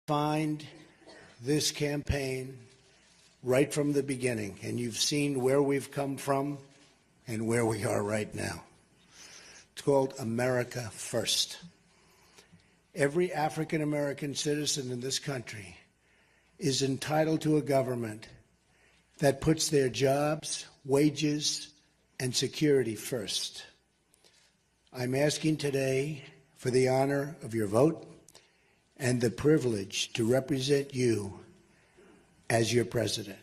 Find this campaign right from the beginning, and you've seen where we've come from and where we are right now. It's called America First. Every African-American citizen in this country is entitled to a government that puts their jobs, wages, and security first. I'm asking today for the honor of your vote and the privilege to represent you as your president.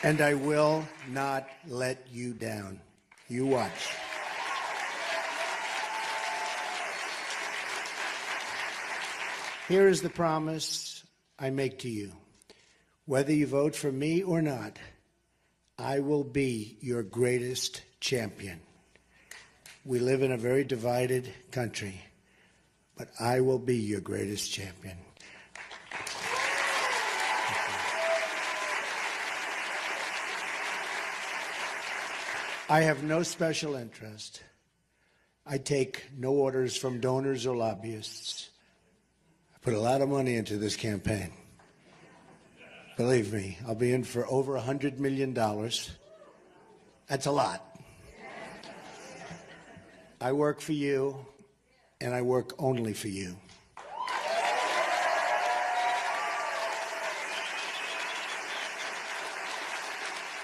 And I will not let you down. You watch. Here is the promise I make to you. Whether you vote for me or not, I will be your greatest champion. We live in a very divided country, but I will be your greatest champion. I have no special interest. I take no orders from donors or lobbyists. I put a lot of money into this campaign. Believe me, I'll be in for over $100 million. That's a lot. I work for you, and I work only for you.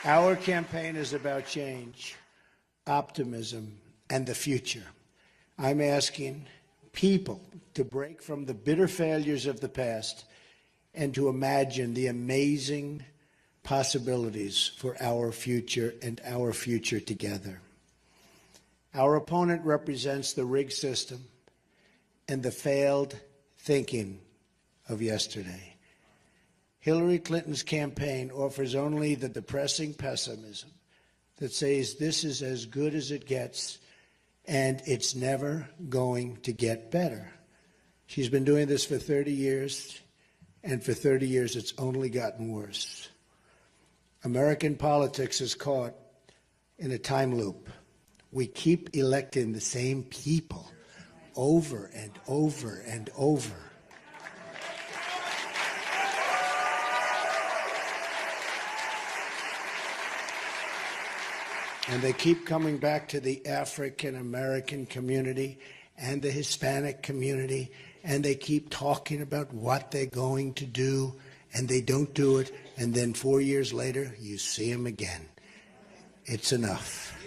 Our campaign is about change, optimism, and the future. I'm asking people to break from the bitter failures of the past and to imagine the amazing possibilities for our future and our future together. Our opponent represents the rigged system and the failed thinking of yesterday. Hillary Clinton's campaign offers only the depressing pessimism that says this is as good as it gets and it's never going to get better. She's been doing this for 30 years, and for 30 years it's only gotten worse. American politics is caught in a time loop. We keep electing the same people over and over and over. And they keep coming back to the African-American community and the Hispanic community, and they keep talking about what they're going to do, and they don't do it, and then 4 years later, you see them again. It's enough.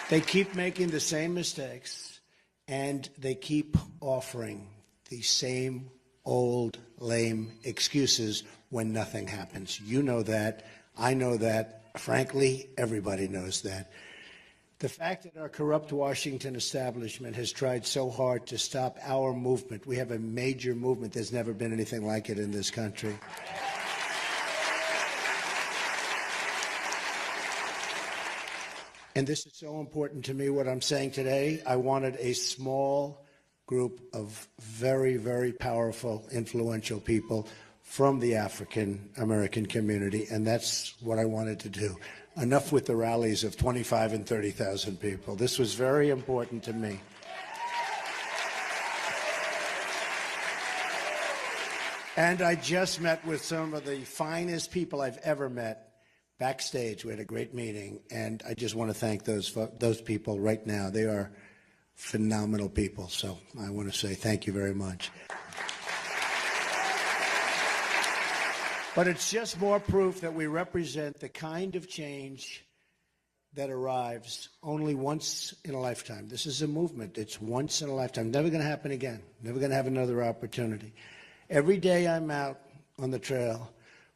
They keep making the same mistakes, and they keep offering the same old, lame excuses when nothing happens. You know that. I know that. Frankly, everybody knows that. The fact that our corrupt Washington establishment has tried so hard to stop our movement, we have a major movement. There's never been anything like it in this country. And this is so important to me, what I'm saying today. I wanted a small group of very, very powerful, influential people from the African-American community, and that's what I wanted to do. Enough with the rallies of 25 and 30,000 people. This was very important to me. And I just met with some of the finest people I've ever met backstage. We had a great meeting, and I just want to thank those people right now. They are phenomenal people, so I want to say thank you very much. But it's just more proof that we represent the kind of change that arrives only once in a lifetime. This is a movement. It's once in a lifetime. Never going to happen again. Never going to have another opportunity. Every day I'm out on the trail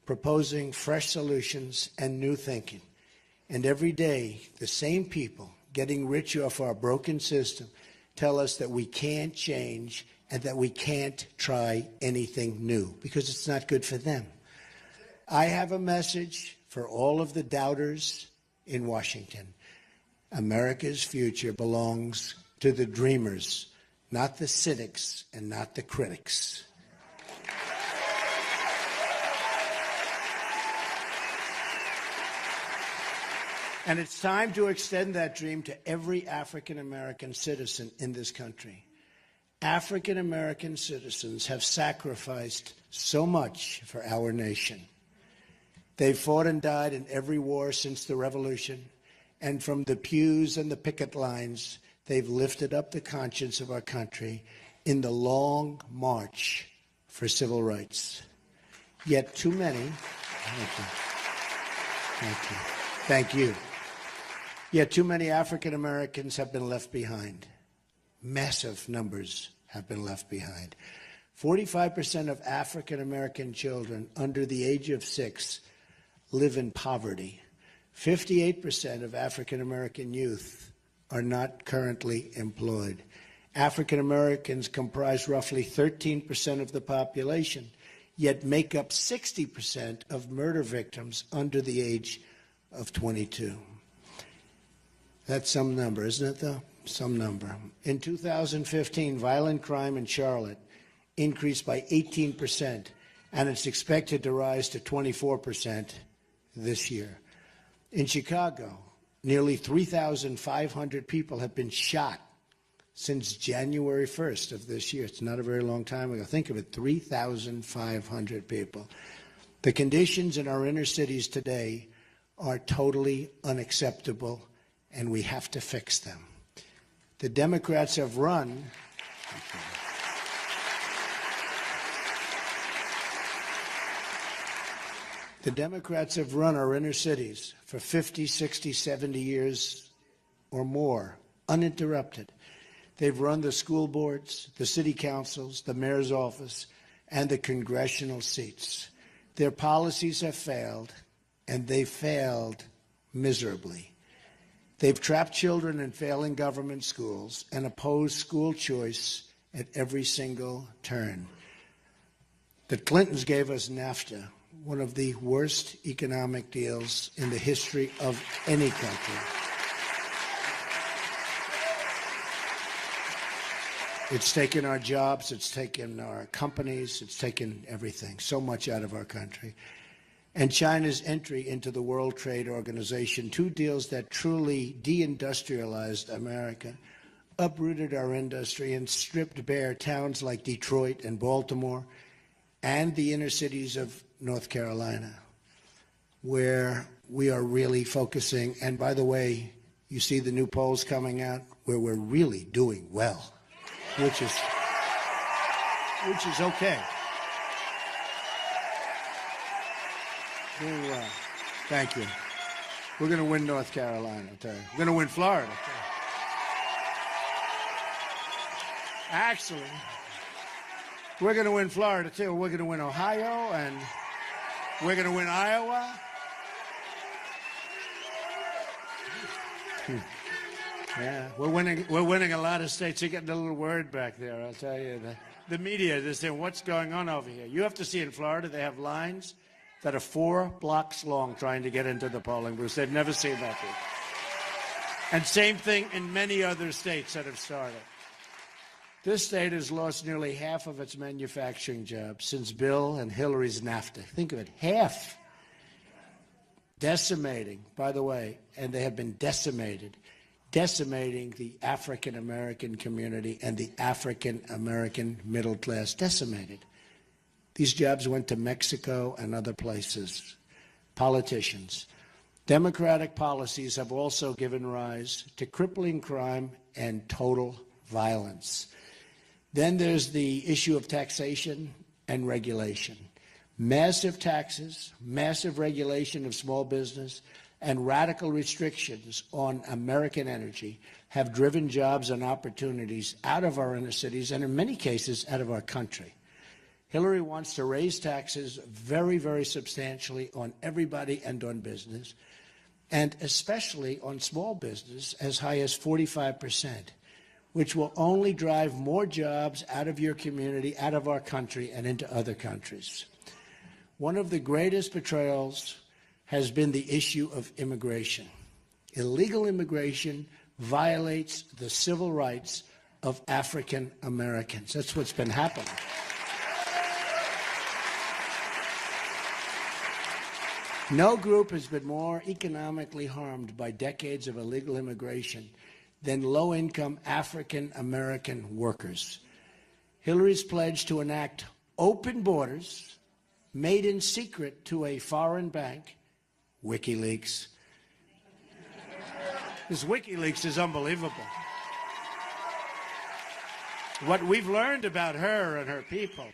proposing fresh solutions and new thinking. And every day the same people getting rich off our broken system tell us that we can't change and that we can't try anything new because it's not good for them. I have a message for all of the doubters in Washington. America's future belongs to the dreamers, not the cynics and not the critics. And it's time to extend that dream to every African-American citizen in this country. African-American citizens have sacrificed so much for our nation. They've fought and died in every war since the Revolution, and from the pews and the picket lines, they've lifted up the conscience of our country in the long march for civil rights. Yet too many, thank you. Yet too many African Americans have been left behind. Massive numbers have been left behind. 45% of African American children under the age of 6 live in poverty. 58% of African American youth are not currently employed. African Americans comprise roughly 13% of the population, yet make up 60% of murder victims under the age of 22. That's some number, isn't it, though? Some number. In 2015, violent crime in Charlotte increased by 18%, and it's expected to rise to 24% this year. In Chicago, nearly 3,500 people have been shot since January 1st of this year. It's not a very long time ago. Think of it, 3,500 people. The conditions in our inner cities today are totally unacceptable, and we have to fix them. The Democrats have run. The Democrats have run our inner cities for 50, 60, 70 years or more, uninterrupted. They've run the school boards, the city councils, the mayor's office, and the congressional seats. Their policies have failed, and they failed miserably. They've trapped children in failing government schools and opposed school choice at every single turn. The Clintons gave us NAFTA, one of the worst economic deals in the history of any country. It's taken our jobs, it's taken our companies, it's taken everything, so much out of our country. And China's entry into the World Trade Organization, two deals that truly deindustrialized America, uprooted our industry and stripped bare towns like Detroit and Baltimore and the inner cities of North Carolina, where we are really focusing. And by the way, you see the new polls coming out where we're really doing well, which is okay. Doing well. Thank you. We're going to win North Carolina, I'll tell you. We're going to win Florida. Actually, we're going to win Florida, too. We're going to win Ohio, and we're going to win Iowa. Yeah, we're winning a lot of states. You're getting a little worried back there, I'll tell you. The media, they're saying, what's going on over here? You have to see in Florida, they have lines that are 4 blocks long trying to get into the polling booths. They've never seen that before. And same thing in many other states that have started. This state has lost nearly half of its manufacturing jobs since Bill and Hillary's NAFTA. Think of it, half. Decimating, by the way, and they have been decimating the African-American community and the African-American middle class, decimated. These jobs went to Mexico and other places. Politicians. Democratic policies have also given rise to crippling crime and total violence. Then there's the issue of taxation and regulation. Massive taxes, massive regulation of small business, and radical restrictions on American energy have driven jobs and opportunities out of our inner cities and in many cases out of our country. Hillary wants to raise taxes very, very substantially on everybody and on business, and especially on small business as high as 45%, which will only drive more jobs out of your community, out of our country, and into other countries. One of the greatest betrayals has been the issue of immigration. Illegal immigration violates the civil rights of African Americans. That's what's been happening. No group has been more economically harmed by decades of illegal immigration than low-income African-American workers. Hillary's pledge to enact open borders, made in secret to a foreign bank, WikiLeaks. This WikiLeaks is unbelievable. What we've learned about her and her people,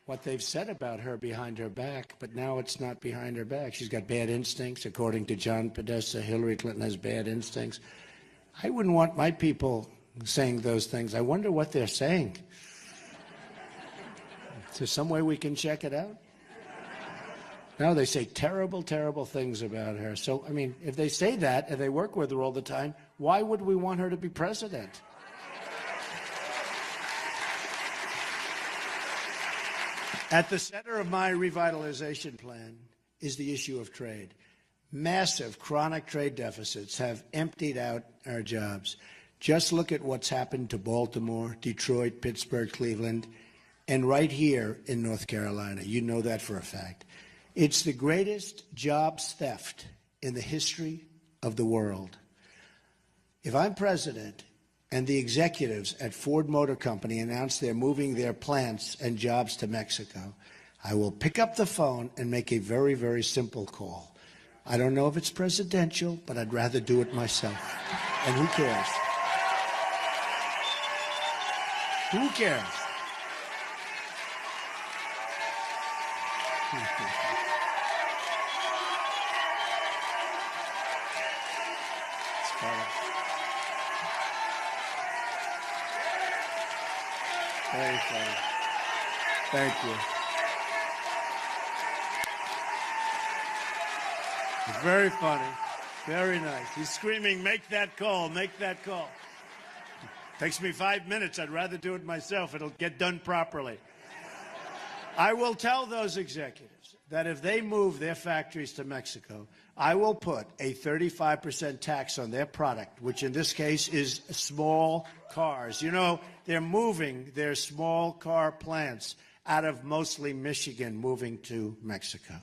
what they've said about her behind her back, but now it's not behind her back. She's got bad instincts. According to John Podesta, Hillary Clinton has bad instincts. I wouldn't want my people saying those things. I wonder what they're saying. Is there some way we can check it out? No, they say terrible, terrible things about her. So, I mean, if they say that and they work with her all the time, why would we want her to be president? At the center of my revitalization plan is the issue of trade. Massive chronic trade deficits have emptied out our jobs. Just look at what's happened to Baltimore, Detroit, Pittsburgh, Cleveland, and right here in North Carolina. You know that for a fact. It's the greatest jobs theft in the history of the world. If I'm president and the executives at Ford Motor Company announce they're moving their plants and jobs to Mexico, I will pick up the phone and make a very, very simple call. I don't know if it's presidential, but I'd rather do it myself. And who cares? Who cares? Very funny. Thank you. It's very funny. Very nice. He's screaming, make that call, make that call. Takes me 5 minutes. I'd rather do it myself. It'll get done properly. I will tell those executives that if they move their factories to Mexico, I will put a 35% tax on their product, which in this case is small cars. You know, they're moving their small car plants out of mostly Michigan, moving to Mexico.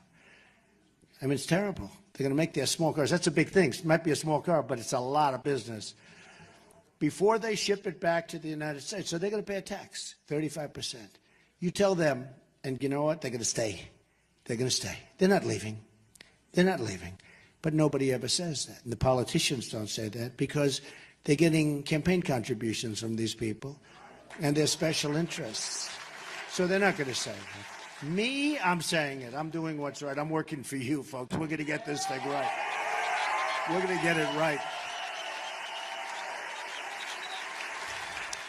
I mean, it's terrible. They're going to make their small cars. That's a big thing. It might be a small car, but it's a lot of business. Before they ship it back to the United States, so they're going to pay a tax, 35%. You tell them, and you know what? They're going to stay. They're going to stay. They're not leaving. They're not leaving. But nobody ever says that. And the politicians don't say that because they're getting campaign contributions from these people and their special interests. So they're not going to say that. Me, I'm saying it. I'm doing what's right. I'm working for you, folks. We're going to get this thing right. We're going to get it right.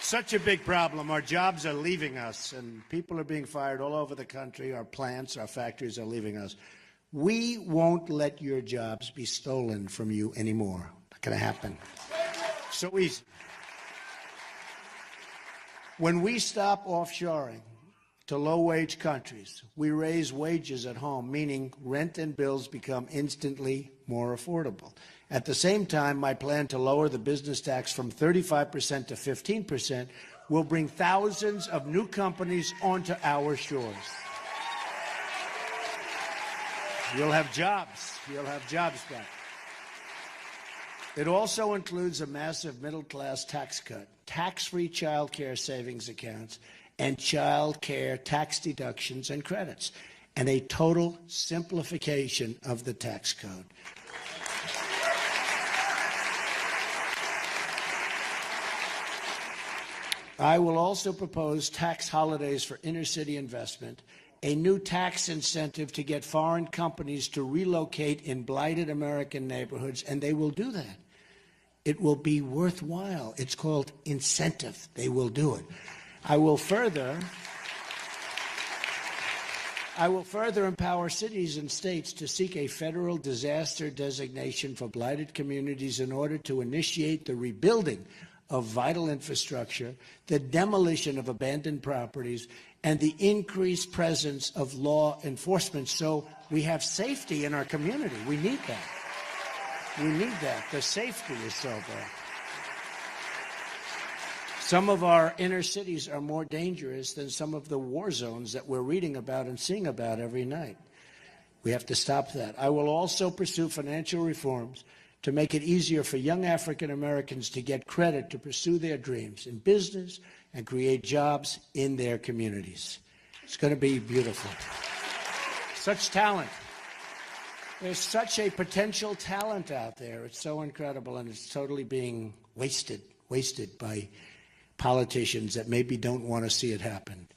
Such a big problem. Our jobs are leaving us, and people are being fired all over the country. Our plants, our factories are leaving us. We won't let your jobs be stolen from you anymore. Not going to happen. So easy. When we stop offshoring to low-wage countries, we raise wages at home, meaning rent and bills become instantly more affordable. At the same time, my plan to lower the business tax from 35% to 15% will bring thousands of new companies onto our shores. You'll have jobs. You'll have jobs back. It also includes a massive middle-class tax cut, tax-free child care savings accounts, and child care tax deductions and credits, and a total simplification of the tax code. I will also propose tax holidays for inner-city investment, a new tax incentive to get foreign companies to relocate in blighted American neighborhoods, and they will do that. It will be worthwhile. It's called incentive. They will do it. I will further empower cities and states to seek a federal disaster designation for blighted communities in order to initiate the rebuilding of vital infrastructure, the demolition of abandoned properties, and the increased presence of law enforcement so we have safety in our community. We need that. We need that. The safety is so bad. Some of our inner cities are more dangerous than some of the war zones that we're reading about and seeing about every night. We have to stop that. I will also pursue financial reforms to make it easier for young African Americans to get credit to pursue their dreams in business and create jobs in their communities. It's going to be beautiful. Such talent. There's such a potential talent out there. It's so incredible, and it's totally being wasted by politicians that maybe don't want to see it happen.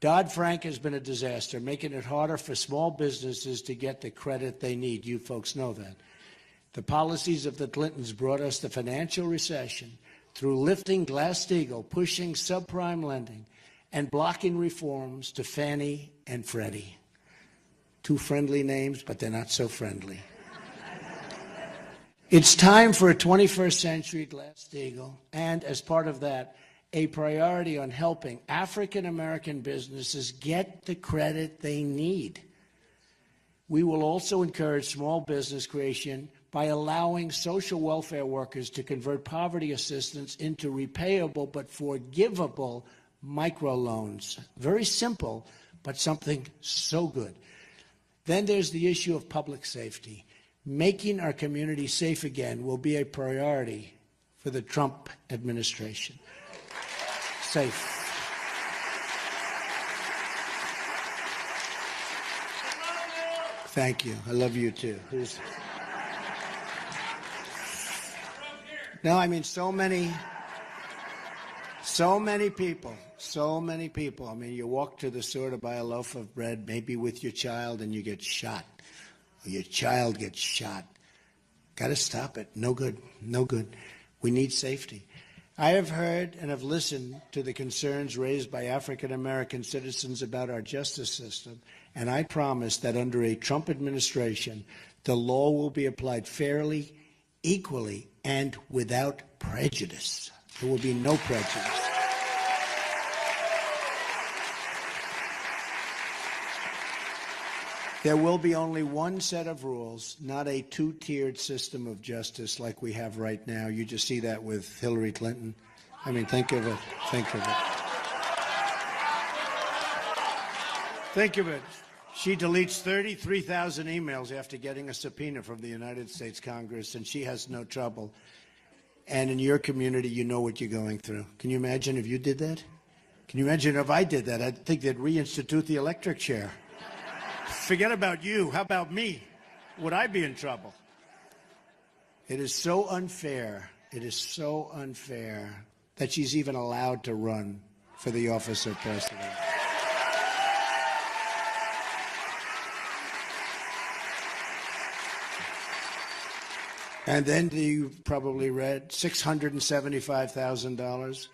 Dodd-Frank has been a disaster, making it harder for small businesses to get the credit they need. You folks know that. The policies of the Clintons brought us the financial recession through lifting Glass-Steagall, pushing subprime lending, and blocking reforms to Fannie and Freddie. Two friendly names, but they're not so friendly. It's time for a 21st century Glass-Steagall, and as part of that, a priority on helping African American businesses get the credit they need. We will also encourage small business creation by allowing social welfare workers to convert poverty assistance into repayable but forgivable microloans. Very simple, but something so good. Then there's the issue of public safety. Making our community safe again will be a priority for the Trump administration. Safe. Thank you. I love you too. No, I mean, so many people. I mean, you walk to the store to buy a loaf of bread, maybe with your child, and you get shot. Or your child gets shot. Got to stop it. No good. No good. We need safety. I have heard and have listened to the concerns raised by African American citizens about our justice system, and I promise that under a Trump administration, the law will be applied fairly, equally, and without prejudice. There will be no prejudice. There will be only one set of rules, not a two-tiered system of justice like we have right now. You just see that with Hillary Clinton. I mean, think of it. Think of it. Think of it. She deletes 33,000 emails after getting a subpoena from the United States Congress, and she has no trouble. And in your community, you know what you're going through. Can you imagine if you did that? Can you imagine if I did that? I'd think they'd reinstitute the electric chair. Forget about you. How about me? Would I be in trouble? It is so unfair. It is so unfair that she's even allowed to run for the office of president. And then you probably read $675,000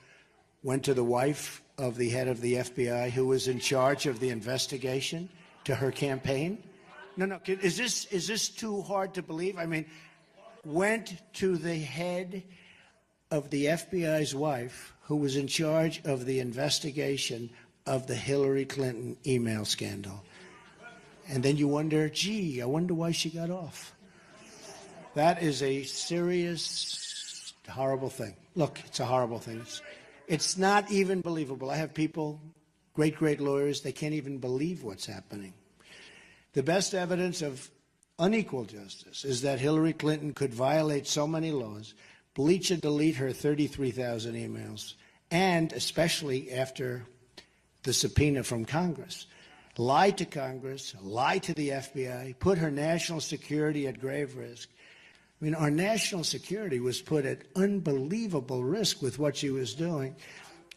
went to the wife of the head of the FBI who was in charge of the investigation to her campaign. No, is this too hard to believe? I mean, went to the head of the FBI's wife who was in charge of the investigation of the Hillary Clinton email scandal. And then you wonder, gee, I wonder why she got off. That is a serious, horrible thing. Look, it's a horrible thing. It's not even believable. I have people, great lawyers, they can't even believe what's happening. The best evidence of unequal justice is that Hillary Clinton could violate so many laws, bleach and delete her 33,000 emails, and especially after the subpoena from Congress, lie to Congress, lie to the FBI, put her national security at grave risk. I mean, our national security was put at unbelievable risk with what she was doing,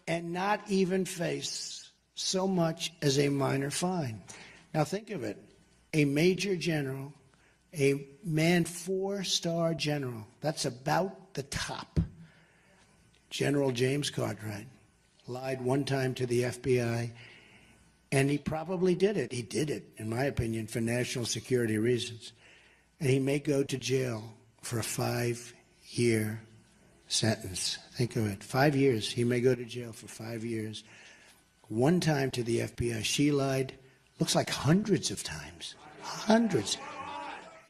and not even face so much as a minor fine. Now think of it. A major general, a man 4-star general, that's about the top. General James Cartwright lied one time to the FBI, and he probably did it. He did it, in my opinion, for national security reasons. And he may go to jail for a 5-year sentence. Think of it. 5 years. He may go to jail for 5 years. One time to the FBI, she lied, looks like hundreds of times. Hundreds.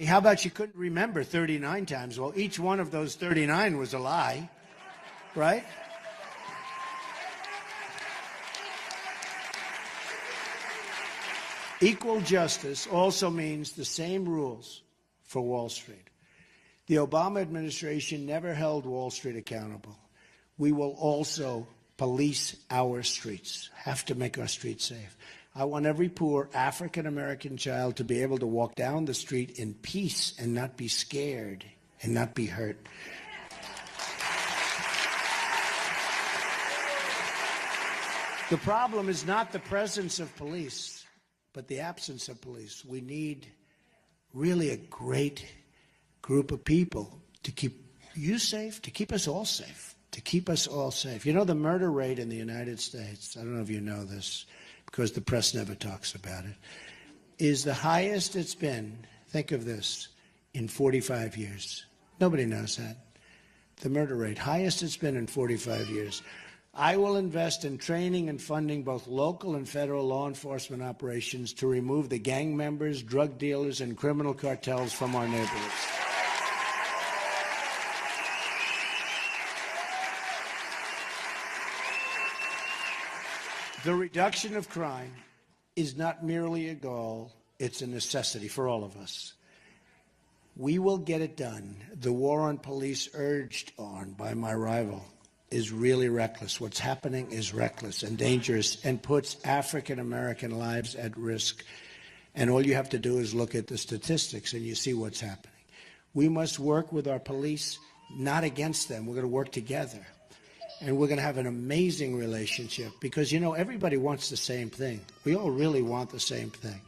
How about you couldn't remember 39 times? Well, each one of those 39 was a lie, right? Equal justice also means the same rules for Wall Street. The Obama administration never held Wall Street accountable. We will also police our streets, have to make our streets safe. I want every poor African-American child to be able to walk down the street in peace and not be scared and not be hurt. The problem is not the presence of police, but the absence of police. We need really a great group of people to keep you safe, to keep us all safe, to keep us all safe. You know, the murder rate in the United States, I don't know if you know this, because the press never talks about it, is the highest it's been, think of this, in 45 years. Nobody knows that. The murder rate, highest it's been in 45 years. I will invest in training and funding both local and federal law enforcement operations to remove the gang members, drug dealers, and criminal cartels from our neighborhoods. The reduction of crime is not merely a goal, it's a necessity for all of us. We will get it done. The war on police urged on by my rival is really reckless. What's happening is reckless and dangerous and puts African-American lives at risk. And all you have to do is look at the statistics and you see what's happening. We must work with our police, not against them. We're going to work together. And we're going to have an amazing relationship because, you know, everybody wants the same thing. We all really want the same thing.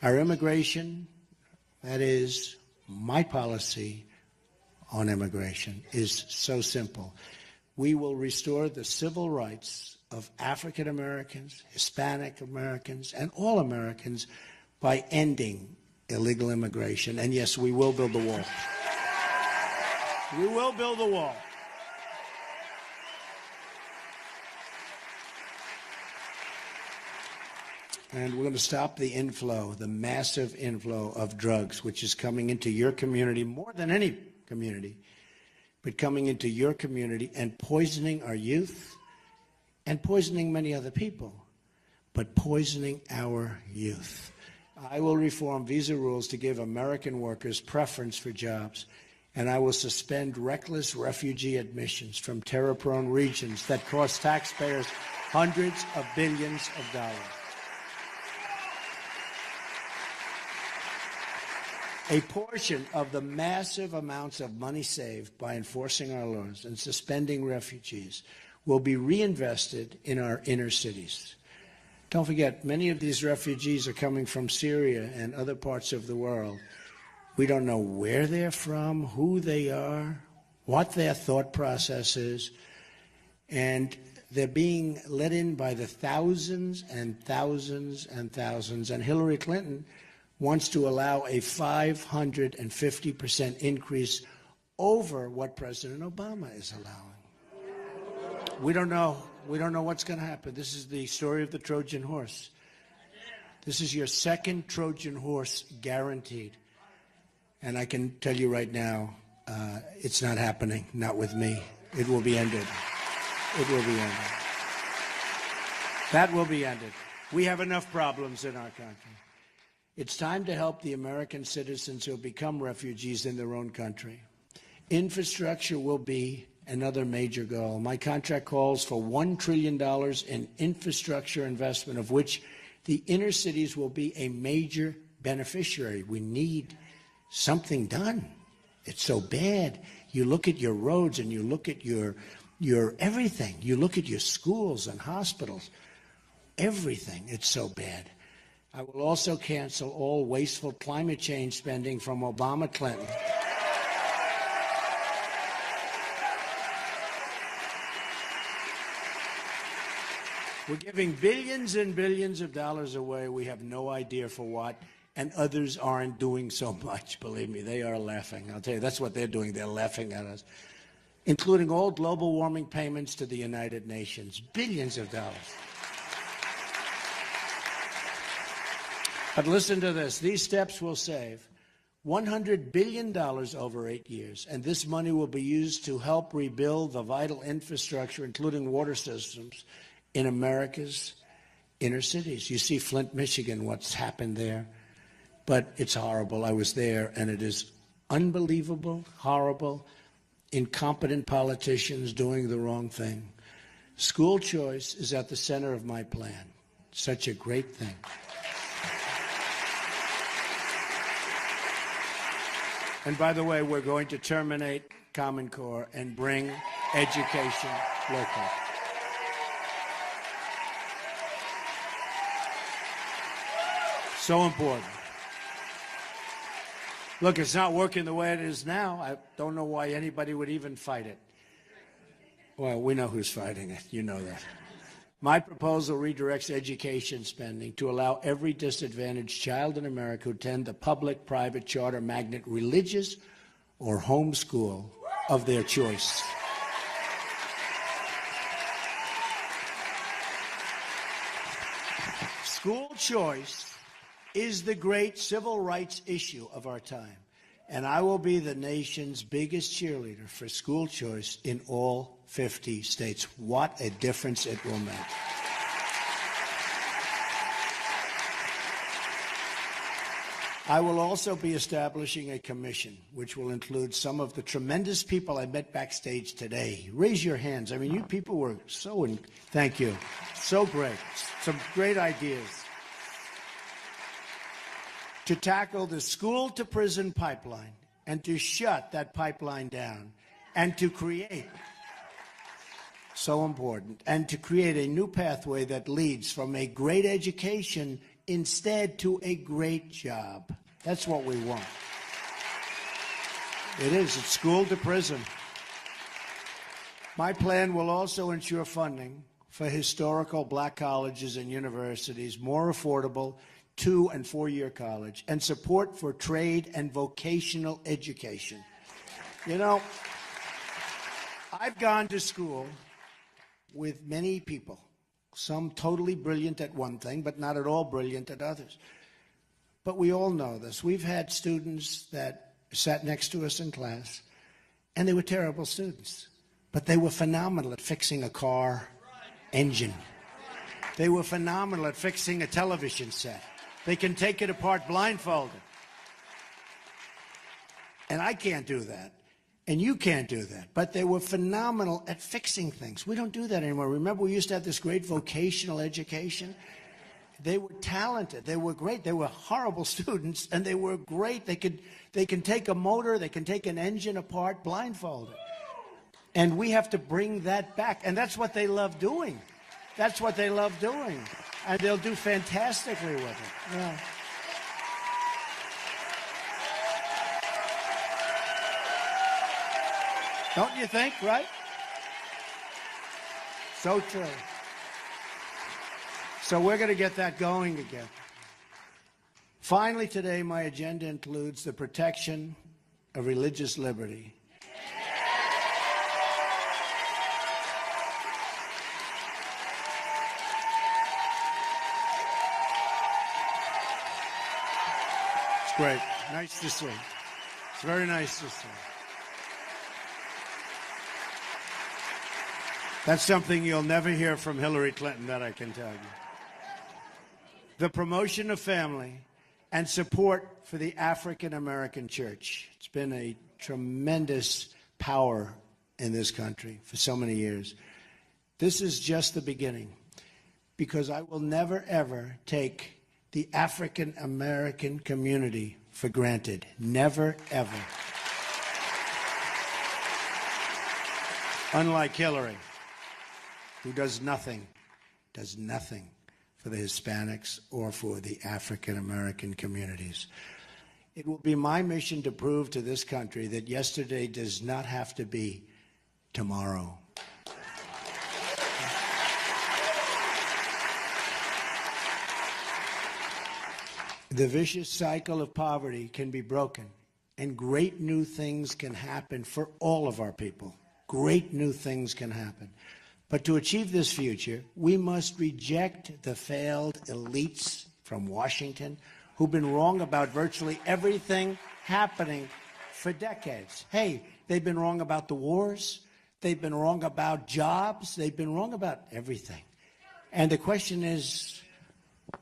Our immigration, that is my policy on immigration, is so simple. We will restore the civil rights of African Americans, Hispanic Americans, and all Americans by ending illegal immigration. And yes, we will build the wall. We will build the wall. And we're going to stop the inflow, the massive inflow of drugs, which is coming into your community more than any community, but coming into your community and poisoning our youth and poisoning many other people, but poisoning our youth. I will reform visa rules to give American workers preference for jobs, and I will suspend reckless refugee admissions from terror-prone regions that cost taxpayers hundreds of billions of dollars. A portion of the massive amounts of money saved by enforcing our laws and suspending refugees will be reinvested in our inner cities. Don't forget, many of these refugees are coming from Syria and other parts of the world. We don't know where they're from, who they are, what their thought process is, and they're being let in by the thousands and thousands and thousands. And Hillary Clinton wants to allow a 550% increase over what President Obama is allowing. We don't know. We don't know what's going to happen. This is the story of the Trojan horse. This is your second Trojan horse guaranteed. And I can tell you right now, it's not happening, not with me. It will be ended. It will be ended. That will be ended. We have enough problems in our country. It's time to help the American citizens who have become refugees in their own country. Infrastructure will be another major goal. My contract calls for $1 trillion in infrastructure investment, of which the inner cities will be a major beneficiary. We need something done. It's so bad. You look at your roads and you look at your everything. You look at your schools and hospitals. Everything. It's so bad. I will also cancel all wasteful climate change spending from Obama Clinton. We're giving billions and billions of dollars away. We have no idea for what, and others aren't doing so much. Believe me, they are laughing. I'll tell you, that's what they're doing. They're laughing at us, including all global warming payments to the United Nations. Billions of dollars. But listen to this. These steps will save $100 billion over 8 years, and this money will be used to help rebuild the vital infrastructure, including water systems, in America's inner cities. You see Flint, Michigan, what's happened there. But it's horrible. I was there, and it is unbelievable, horrible, incompetent politicians doing the wrong thing. School choice is at the center of my plan. Such a great thing. And by the way, we're going to terminate Common Core and bring education local. So important. Look, it's not working the way it is now. I don't know why anybody would even fight it. Well, we know who's fighting it. You know that. My proposal redirects education spending to allow every disadvantaged child in America to attend the public, private, charter, magnet, religious, or home school of their choice. School choice is the great civil rights issue of our time, and I will be the nation's biggest cheerleader for school choice in all 50 states. What a difference it will make. I will also be establishing a commission which will include some of the tremendous people I met backstage today. Raise your hands. I mean, you people were thank you. So great. Some great ideas. To tackle the school-to-prison pipeline and to shut that pipeline down and to create, so important, and to create a new pathway that leads from a great education instead to a great job. That's what we want. It is. It's school to prison. My plan will also ensure funding for historical black colleges and universities, more affordable 2- and 4-year college, and support for trade and vocational education. You know, I've gone to school with many people, some totally brilliant at one thing, but not at all brilliant at others. But we all know this. We've had students that sat next to us in class, and they were terrible students, but they were phenomenal at fixing a car engine. They were phenomenal at fixing a television set. They can take it apart blindfolded. And I can't do that. And you can't do that. But they were phenomenal at fixing things. We don't do that anymore. Remember, we used to have this great vocational education? They were talented. They were great. They were horrible students, and they were great. They can take a motor, they can take an engine apart blindfolded. And we have to bring that back. And that's what they love doing. That's what they love doing. And they'll do fantastically with it. Yeah. Don't you think, right? So true. So we're going to get that going again. Finally today, my agenda includes the protection of religious liberty. It's great. Nice to see. It's very nice to see. That's something you'll never hear from Hillary Clinton, that I can tell you. The promotion of family and support for the African American church. It's been a tremendous power in this country for so many years. This is just the beginning, because I will never, ever take the African American community for granted. Never, ever. Unlike Hillary, who does nothing for the Hispanics or for the African American communities. It will be my mission to prove to this country that yesterday does not have to be tomorrow. The vicious cycle of poverty can be broken, and great new things can happen for all of our people. Great new things can happen. But to achieve this future, we must reject the failed elites from Washington who've been wrong about virtually everything happening for decades. Hey, they've been wrong about the wars. They've been wrong about jobs. They've been wrong about everything. And the question is,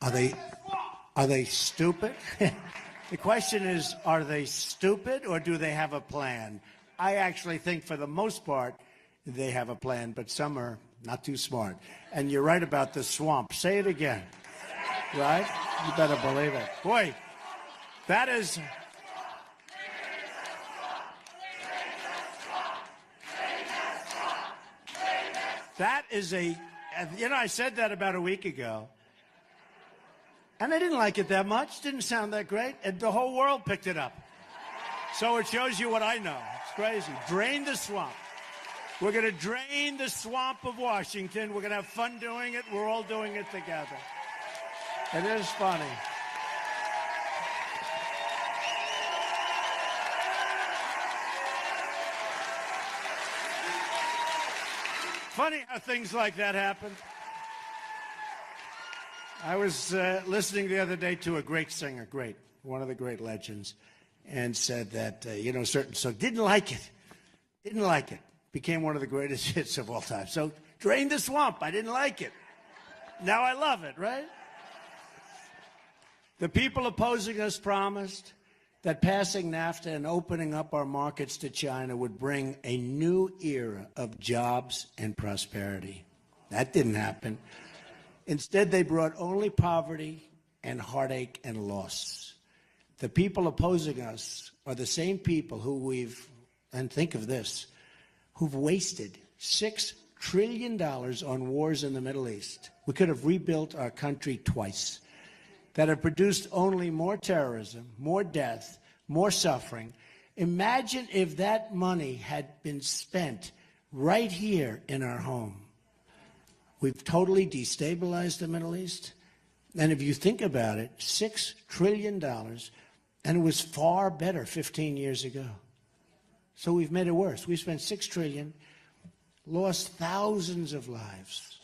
Are they stupid? The question is, are they stupid or do they have a plan? I actually think for the most part they have a plan, but some are not too smart. And you're right about the swamp. Say it again. Right? You better believe it. Boy, that is... That is a... You know, I said that about a week ago. And I didn't like it that much. Didn't sound that great. And the whole world picked it up. So it shows you what I know. It's crazy. Drain the swamp. We're going to drain the swamp of Washington. We're going to have fun doing it. We're all doing it together. It is funny. Funny how things like that happen. I was listening the other day to a great singer, one of the great legends, and said that, certain song, didn't like it, became one of the greatest hits of all time. So, Drain the Swamp, I didn't like it. Now I love it, right? The people opposing us promised that passing NAFTA and opening up our markets to China would bring a new era of jobs and prosperity. That didn't happen. Instead, they brought only poverty and heartache and loss. The people opposing us are the same people who and think of this, who've wasted $6 trillion on wars in the Middle East. We could have rebuilt our country twice. That have produced only more terrorism, more death, more suffering. Imagine if that money had been spent right here in our home. We've totally destabilized the Middle East. And if you think about it, $6 trillion, and it was far better 15 years ago. So we've made it worse. We spent $6 trillion, lost thousands of lives.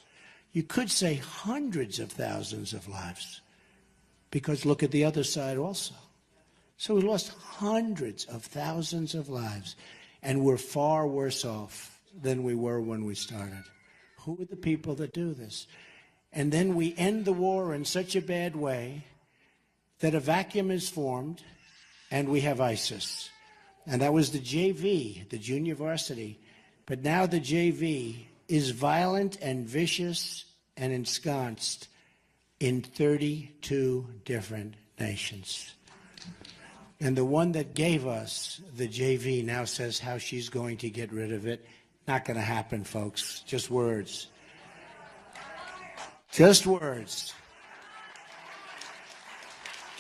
You could say hundreds of thousands of lives, because look at the other side also. So we lost hundreds of thousands of lives, and we're far worse off than we were when we started. Who are the people that do this? And then we end the war in such a bad way that a vacuum is formed, and we have ISIS. And that was the JV, the junior varsity. But now the JV is violent and vicious and ensconced in 32 different nations. And the one that gave us the JV now says how she's going to get rid of it. Not going to happen, folks. Just words. Just words.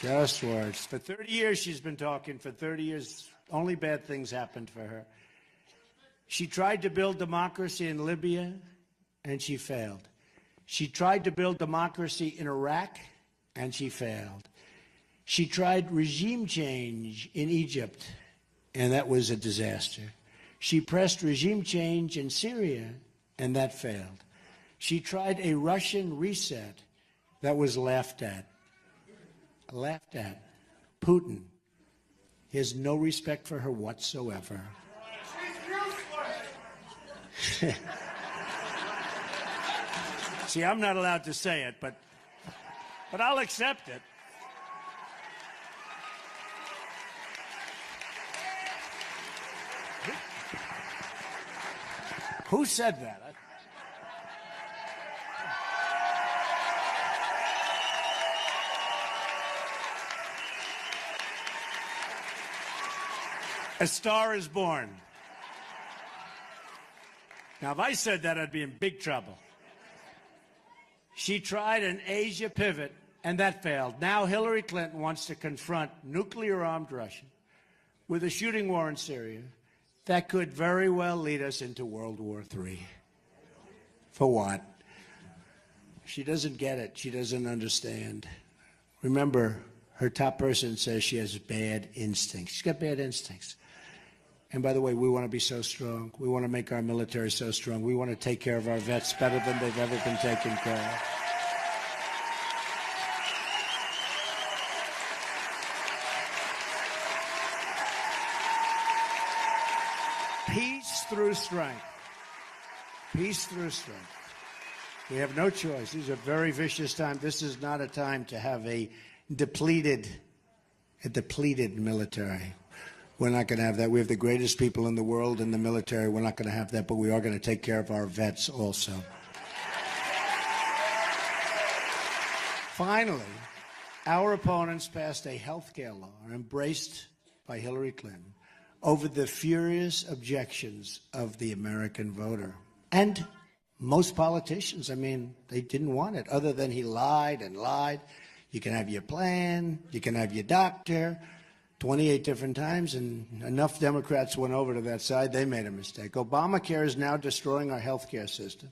Just words. For 30 years she's been talking. For 30 years, only bad things happened for her. She tried to build democracy in Libya, and she failed. She tried to build democracy in Iraq, and she failed. She tried regime change in Egypt, and that was a disaster. She pressed regime change in Syria, and that failed. She tried a Russian reset that was laughed at. Laughed at. Putin. He has no respect for her whatsoever. See, I'm not allowed to say it, but I'll accept it. Who said that? A Star is Born. Now, if I said that, I'd be in big trouble. She tried an Asia pivot, and that failed. Now Hillary Clinton wants to confront nuclear-armed Russia with a shooting war in Syria that could very well lead us into World War III. For what? She doesn't get it. She doesn't understand. Remember, her top person says she has bad instincts. She's got bad instincts. And by the way, we want to be so strong. We want to make our military so strong. We want to take care of our vets better than they've ever been taken care of. Peace through strength. Peace through strength. We have no choice. These are very vicious times. This is not a time to have a depleted military. We're not going to have that. We have the greatest people in the world in the military. We're not going to have that, but we are going to take care of our vets also. Finally, our opponents passed a health care law, embraced by Hillary Clinton, over the furious objections of the American voter. And most politicians, I mean, they didn't want it, other than he lied and lied. You can have your plan, you can have your doctor, 28 different times, and enough Democrats went over to that side, they made a mistake. Obamacare is now destroying our health care system.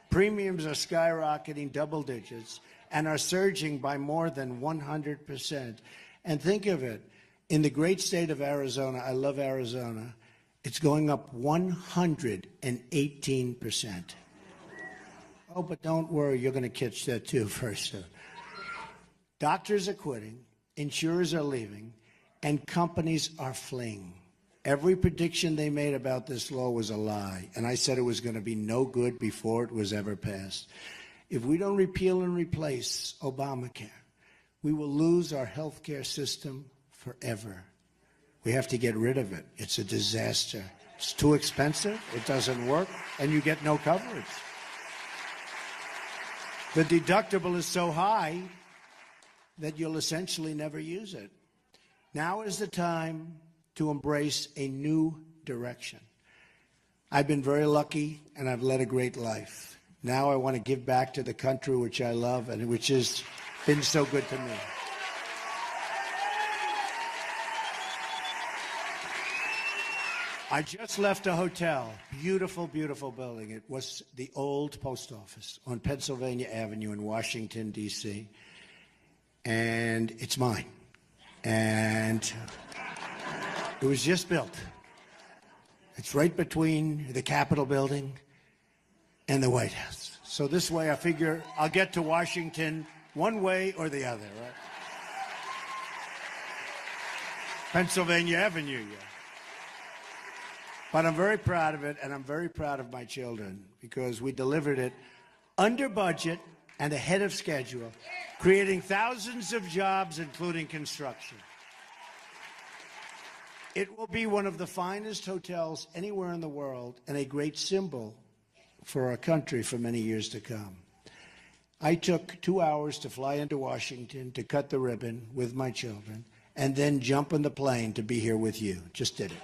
Premiums are skyrocketing double digits and are surging by more than 100%. And think of it, in the great state of Arizona, I love Arizona, it's going up 118%. Oh, but don't worry, you're going to catch that too first. Doctors are quitting, insurers are leaving, and companies are fleeing. Every prediction they made about this law was a lie, and I said it was going to be no good before it was ever passed. If we don't repeal and replace Obamacare, we will lose our health care system forever. We have to get rid of it. It's a disaster. It's too expensive, it doesn't work, and you get no coverage. The deductible is so high that you'll essentially never use it. Now is the time to embrace a new direction. I've been very lucky, and I've led a great life. Now I want to give back to the country which I love and which has been so good to me. I just left a hotel, beautiful, beautiful building. It was the old post office on Pennsylvania Avenue in Washington, D.C., and it's mine. And it was just built. It's right between the Capitol building and the White House. So this way I figure I'll get to Washington one way or the other, right? Pennsylvania Avenue, yeah. But I'm very proud of it, and I'm very proud of my children because we delivered it under budget and ahead of schedule, creating thousands of jobs, including construction. It will be one of the finest hotels anywhere in the world and a great symbol for our country for many years to come. I took 2 hours to fly into Washington to cut the ribbon with my children and then jump on the plane to be here with you. Just did it.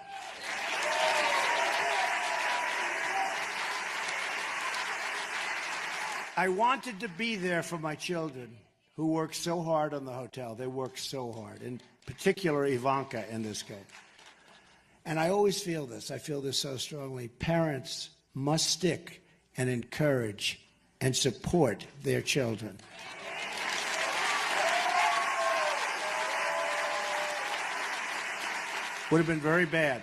I wanted to be there for my children who worked so hard on the hotel. They worked so hard, in particular Ivanka in this case. And I always feel this. I feel this so strongly. Parents must stick and encourage and support their children. Would have been very bad.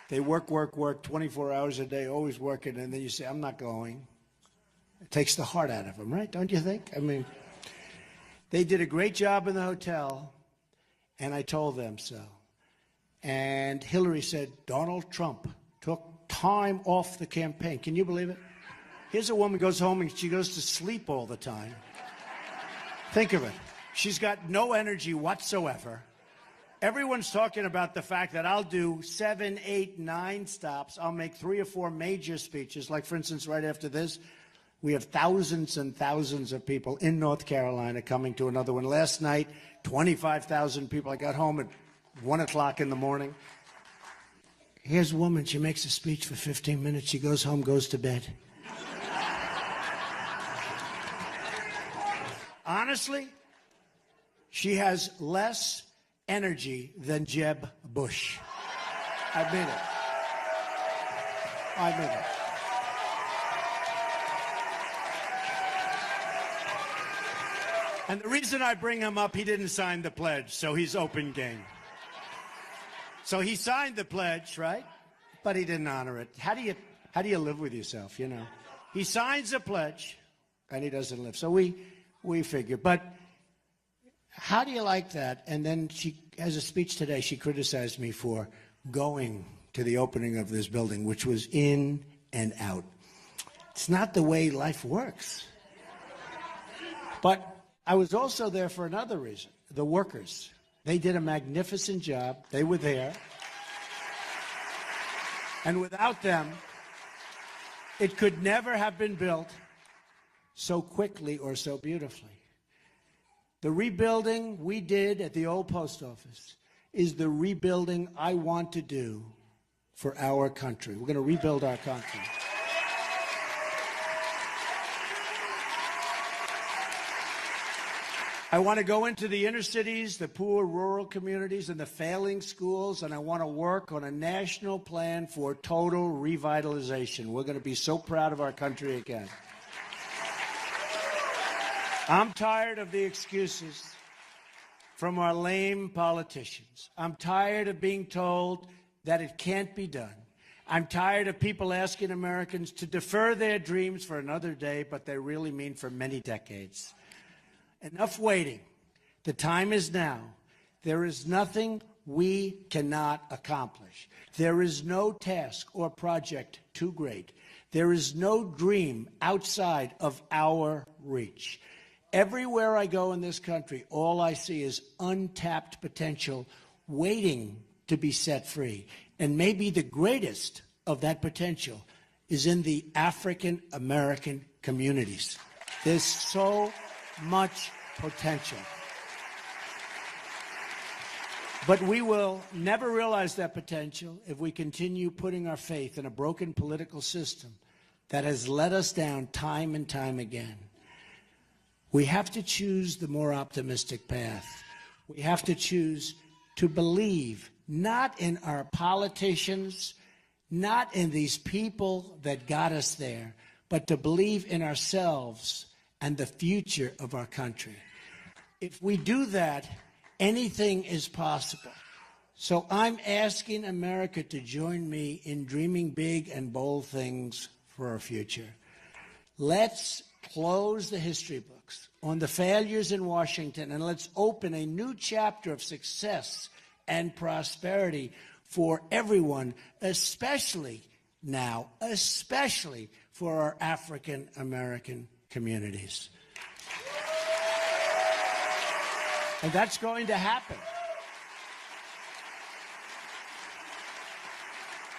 They work 24 hours a day, always working, and then you say, I'm not going. It takes the heart out of them, right? Don't you think? I mean, they did a great job in the hotel, and I told them so. And Hillary said, Donald Trump took time off the campaign. Can you believe it? Here's a woman who goes home and she goes to sleep all the time. Think of it. She's got no energy whatsoever. Everyone's talking about the fact that I'll do 7, 8, 9 stops. I'll make 3 or 4 major speeches. Like, for instance, right after this, we have thousands and thousands of people in North Carolina coming to another one. Last night, 25,000 people. I got home at 1 o'clock in the morning. Here's a woman. She makes a speech for 15 minutes. She goes home, goes to bed. Honestly, she has less energy than Jeb Bush. I admit it. I admit it. And the reason I bring him up, he didn't sign the pledge, so he's open game. So he signed the pledge, right? But he didn't honor it. How do you live with yourself, you know? He signs a pledge, and he doesn't live. So we figure. But how do you like that? And then she has a speech today. She criticized me for going to the opening of this building, which was in and out. It's not the way life works. But I was also there for another reason. The workers. They did a magnificent job. They were there. And without them, it could never have been built so quickly or so beautifully. The rebuilding we did at the old post office is the rebuilding I want to do for our country. We're going to rebuild our country. I want to go into the inner cities, the poor rural communities, and the failing schools, and I want to work on a national plan for total revitalization. We're going to be so proud of our country again. I'm tired of the excuses from our lame politicians. I'm tired of being told that it can't be done. I'm tired of people asking Americans to defer their dreams for another day, but they really mean for many decades. Enough waiting. The time is now. There is nothing we cannot accomplish. There is no task or project too great. There is no dream outside of our reach. Everywhere I go in this country, all I see is untapped potential waiting to be set free. And maybe the greatest of that potential is in the African American communities. There's so much potential. But we will never realize that potential if we continue putting our faith in a broken political system that has let us down time and time again. We have to choose the more optimistic path. We have to choose to believe not in our politicians, not in these people that got us there, but to believe in ourselves and the future of our country. If we do that, anything is possible. So I'm asking America to join me in dreaming big and bold things for our future. Let's close the history books on the failures in Washington, and let's open a new chapter of success and prosperity for everyone, especially now, especially for our African American communities. And that's going to happen.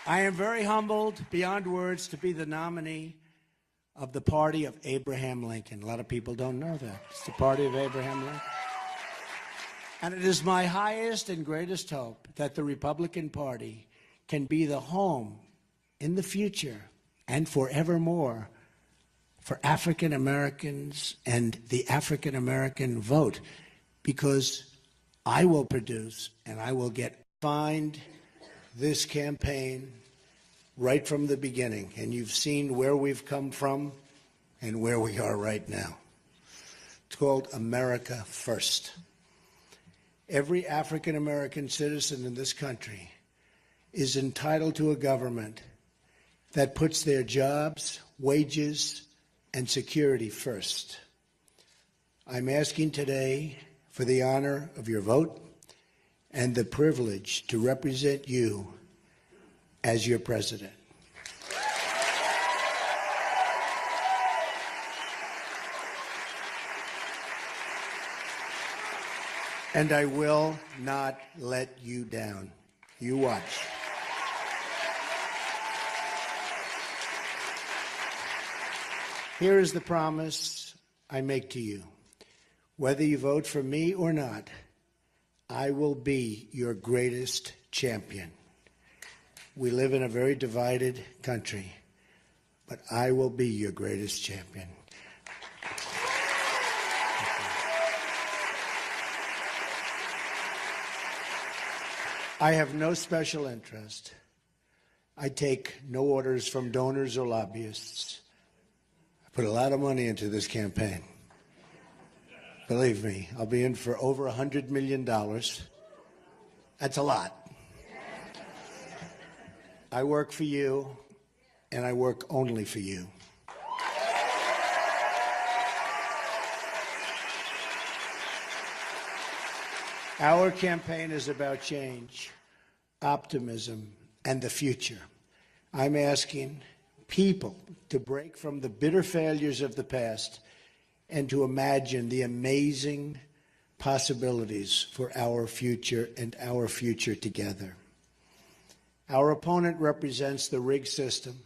I am very humbled beyond words to be the nominee of the party of Abraham Lincoln. A lot of people don't know that. It's the party of Abraham Lincoln. And it is my highest and greatest hope that the Republican Party can be the home in the future and forevermore for African Americans and the African American vote, because I will produce and I will find this campaign right from the beginning. And you've seen where we've come from and where we are right now. It's called America First. Every African American citizen in this country is entitled to a government that puts their jobs, wages, and security first. I'm asking today for the honor of your vote and the privilege to represent you as your president. And I will not let you down. You watch. Here is the promise I make to you. Whether you vote for me or not, I will be your greatest champion. We live in a very divided country, but I will be your greatest champion. I have no special interest. I take no orders from donors or lobbyists. I put a lot of money into this campaign. Believe me, I'll be in for over $100 million. That's a lot. I work for you, and I work only for you. Our campaign is about change, optimism, and the future. I'm asking people to break from the bitter failures of the past and to imagine the amazing possibilities for our future and our future together. Our opponent represents the rigged system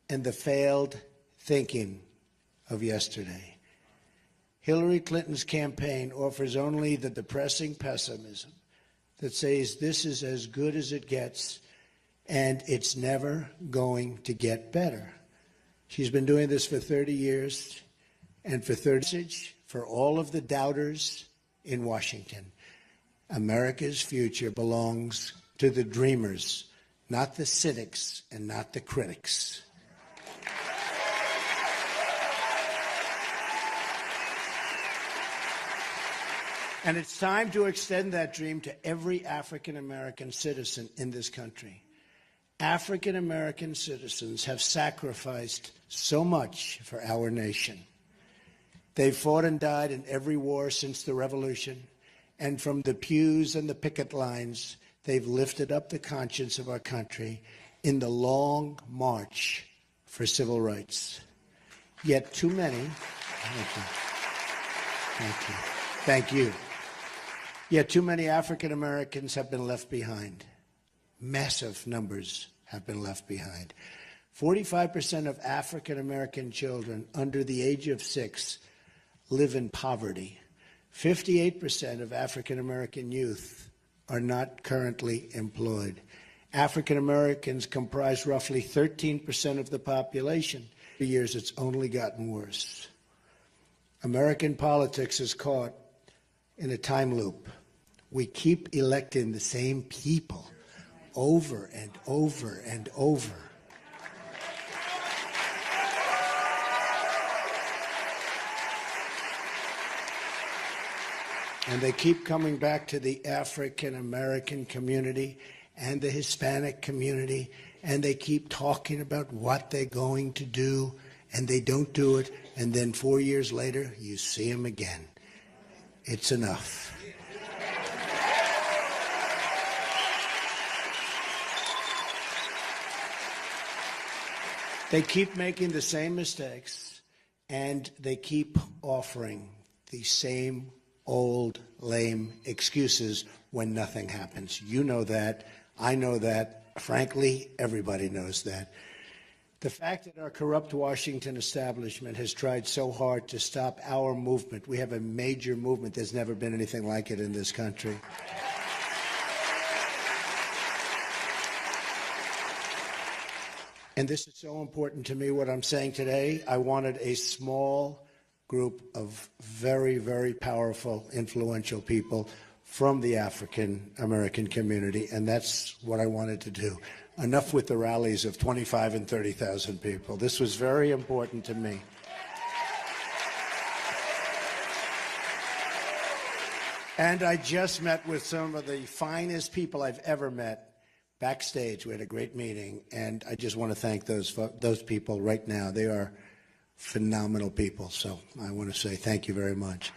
and the failed thinking of yesterday. Hillary Clinton's campaign offers only the depressing pessimism that says this is as good as it gets and it's never going to get better. She's been doing this for 30 years, and for all of the doubters in Washington, America's future belongs to the dreamers, not the cynics and not the critics. And it's time to extend that dream to every African-American citizen in this country. African-American citizens have sacrificed so much for our nation. They've fought and died in every war since the Revolution, and from the pews and the picket lines, they've lifted up the conscience of our country in the long march for civil rights. Yet too many, thank you. Yet too many African Americans have been left behind. Massive numbers have been left behind. 45% of African American children under the age of 6 live in poverty. 58% of African American youth are not currently employed. African Americans comprise roughly 13% of the population. For years, it's only gotten worse. American politics is caught in a time loop. We keep electing the same people over and over and over. And they keep coming back to the African American community and the Hispanic community, and they keep talking about what they're going to do, and they don't do it, and then 4 years later, you see them again. It's enough. They keep making the same mistakes, and they keep offering the same old, lame excuses when nothing happens. You know that. I know that. Frankly, everybody knows that. The fact that our corrupt Washington establishment has tried so hard to stop our movement, we have a major movement. There's never been anything like it in this country. And this is so important to me, what I'm saying today. I wanted a small group of very, very powerful, influential people from the African American community, and that's what I wanted to do. Enough with the rallies of 25 and 30,000 people. This was very important to me. And I just met with some of the finest people I've ever met backstage. We had a great meeting, and I just want to thank those people right now. They are phenomenal people, so I want to say thank you very much.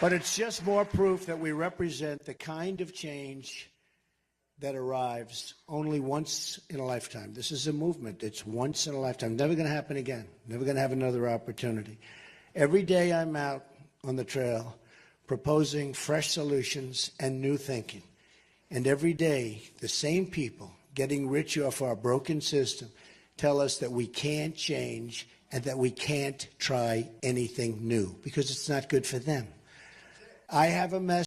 But it's just more proof that we represent the kind of change that arrives only once in a lifetime. This is a movement. It's once in a lifetime. Never going to happen again. Never going to have another opportunity. Every day I'm out on the trail proposing fresh solutions and new thinking. And every day, the same people getting rich off our broken system tell us that we can't change and that we can't try anything new because it's not good for them. I have a message.